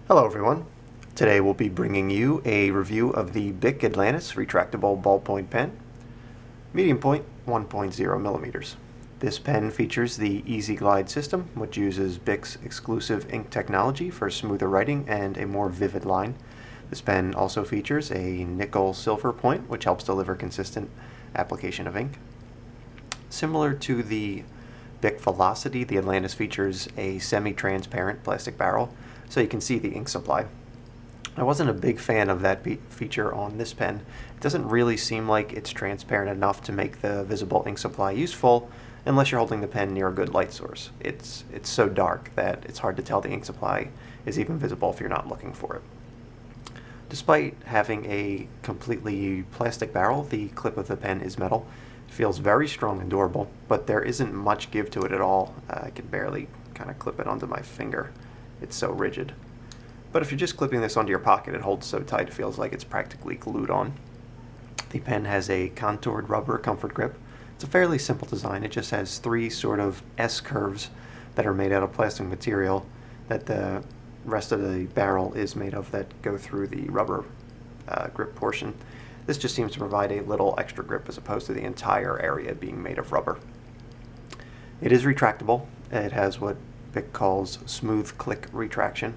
Hello everyone. Today we'll be bringing you a review of the BIC Atlantis retractable ballpoint pen, medium point 1.0 millimeters. This pen features the Easy Glide system, which uses BIC's exclusive ink technology for smoother writing and a more vivid line. This pen also features a nickel silver point, which helps deliver consistent application of ink. Similar to the BIC Velocity, the Atlantis features a semi-transparent plastic barrel, so you can see the ink supply. I wasn't a big fan of that feature on this pen. It doesn't really seem like it's transparent enough to make the visible ink supply useful unless you're holding the pen near a good light source. It's so dark that it's hard to tell the ink supply is even visible if you're not looking for it. Despite having a completely plastic barrel, the clip of the pen is metal. It feels very strong and durable, but there isn't much give to it at all. I can barely kind of clip it onto my finger. It's so rigid. But if you're just clipping this onto your pocket, it holds so tight it feels like it's practically glued on. The pen has a contoured rubber comfort grip. It's a fairly simple design. It just has three sort of S curves that are made out of plastic material that the rest of the barrel is made of that go through the rubber grip portion. This just seems to provide a little extra grip as opposed to the entire area being made of rubber. It is retractable. It has what BIC calls smooth click retraction.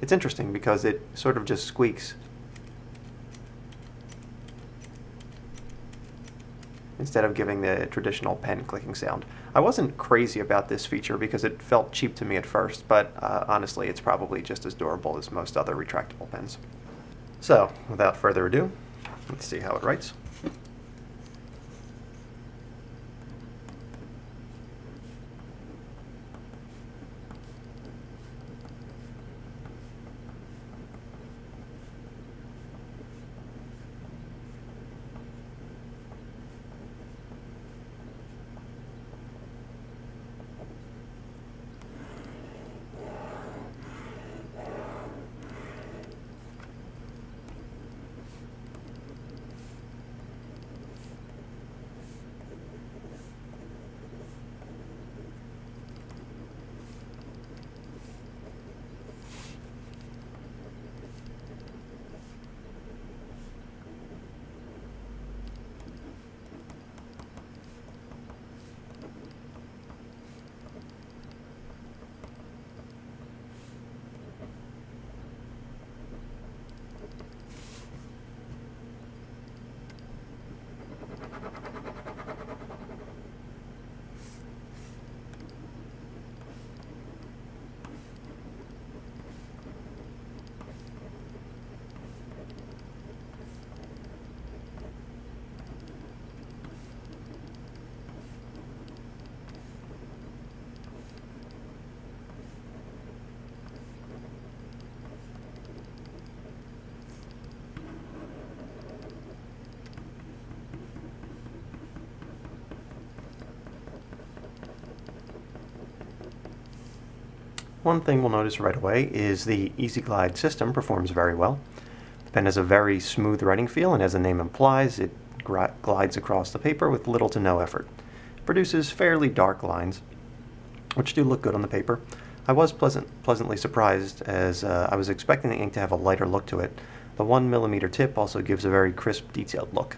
It's interesting because it sort of just squeaks instead of giving the traditional pen clicking sound. I wasn't crazy about this feature because it felt cheap to me at first, but honestly it's probably just as durable as most other retractable pens. So, without further ado, let's see how it writes. One thing we'll notice right away is the Easy Glide system performs very well. The pen has a very smooth writing feel, and as the name implies, it glides across the paper with little to no effort. It produces fairly dark lines, which do look good on the paper. I was pleasantly surprised, as I was expecting the ink to have a lighter look to it. The 1mm tip also gives a very crisp, detailed look.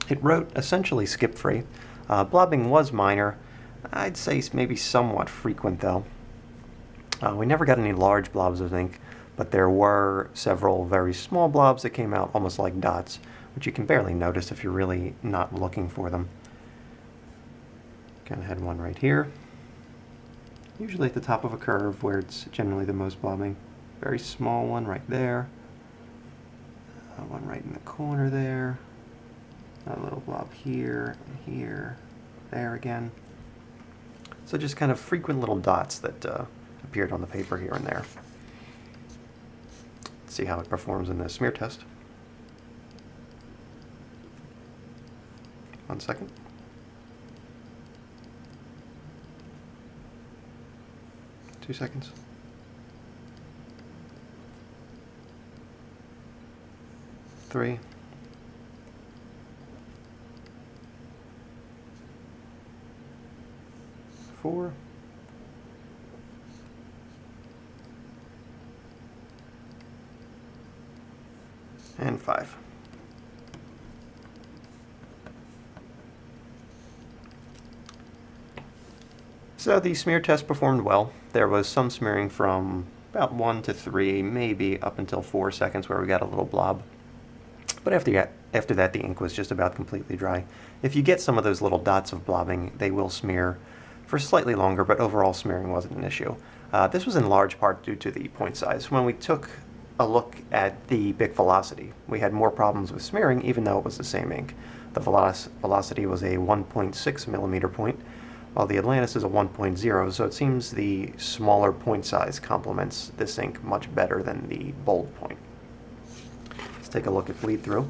It wrote essentially skip-free. Blobbing was minor. I'd say maybe somewhat frequent, though. We never got any large blobs of ink, but there were several very small blobs that came out almost like dots, which you can barely notice if you're really not looking for them. Kind of had one right here, usually at the top of a curve where it's generally the most blobbing. Very small one right there, one right in the corner there, a little blob here, and here, there again. So just kind of frequent little dots that appeared on the paper here and there. Let's see how it performs in the smear test. 1 second. Two seconds. 3. 4. and 5. So the smear test performed well. There was some smearing from about 1 to 3, maybe up until 4 seconds where we got a little blob. But after that, the ink was just about completely dry. If you get some of those little dots of blobbing, they will smear for slightly longer, but overall smearing wasn't an issue. This was in large part due to the point size. When we took a look at the BIC velocity, we had more problems with smearing even though it was the same ink. The velocity was a 1.6 millimeter point, while the Atlantis is a 1.0, so it seems the smaller point size complements this ink much better than the bold point. Let's take a look at bleed through.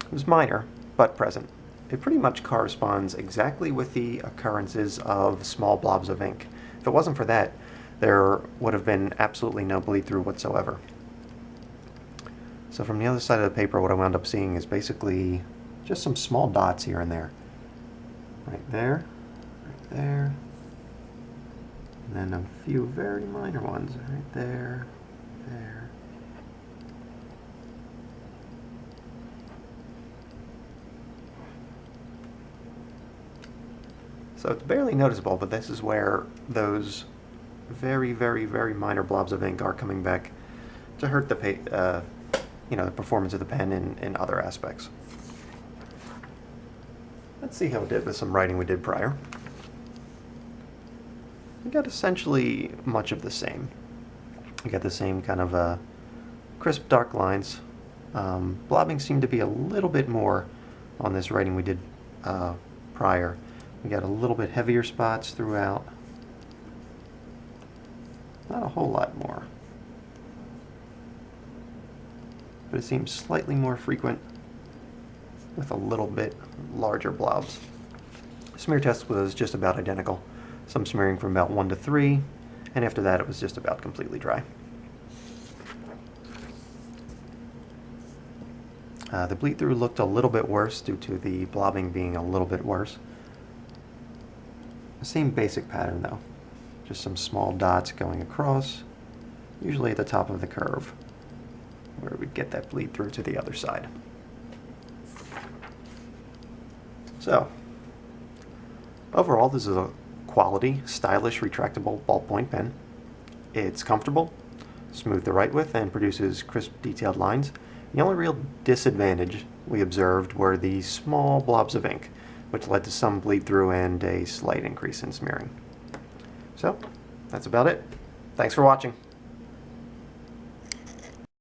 It was minor, but present. It pretty much corresponds exactly with the occurrences of small blobs of ink. If it wasn't for that, there would have been absolutely no bleed through whatsoever. So from the other side of the paper, what I wound up seeing is basically just some small dots here and there. Right there, and then a few very minor ones right there, there. So it's barely noticeable, but this is where those very, very, very minor blobs of ink are coming back to hurt the the performance of the pen in other aspects. Let's see how it did with some writing we did prior. We got essentially much of the same. We got the same kind of crisp, dark lines. Blobbing seemed to be a little bit more on this writing we did prior. We got a little bit heavier spots throughout. Not a whole lot more. But it seems slightly more frequent with a little bit larger blobs. Smear test was just about identical. Some smearing from about 1 to 3, and after that it was just about completely dry. The bleed through looked a little bit worse due to the blobbing being a little bit worse. The same basic pattern though. Just some small dots going across, usually at the top of the curve, where we'd get that bleed through to the other side. So, overall this is a quality, stylish, retractable ballpoint pen. It's comfortable, smooth to write with, and produces crisp, detailed lines. The only real disadvantage we observed were the small blobs of ink, which led to some bleed through and a slight increase in smearing. So, that's about it. Thanks for watching.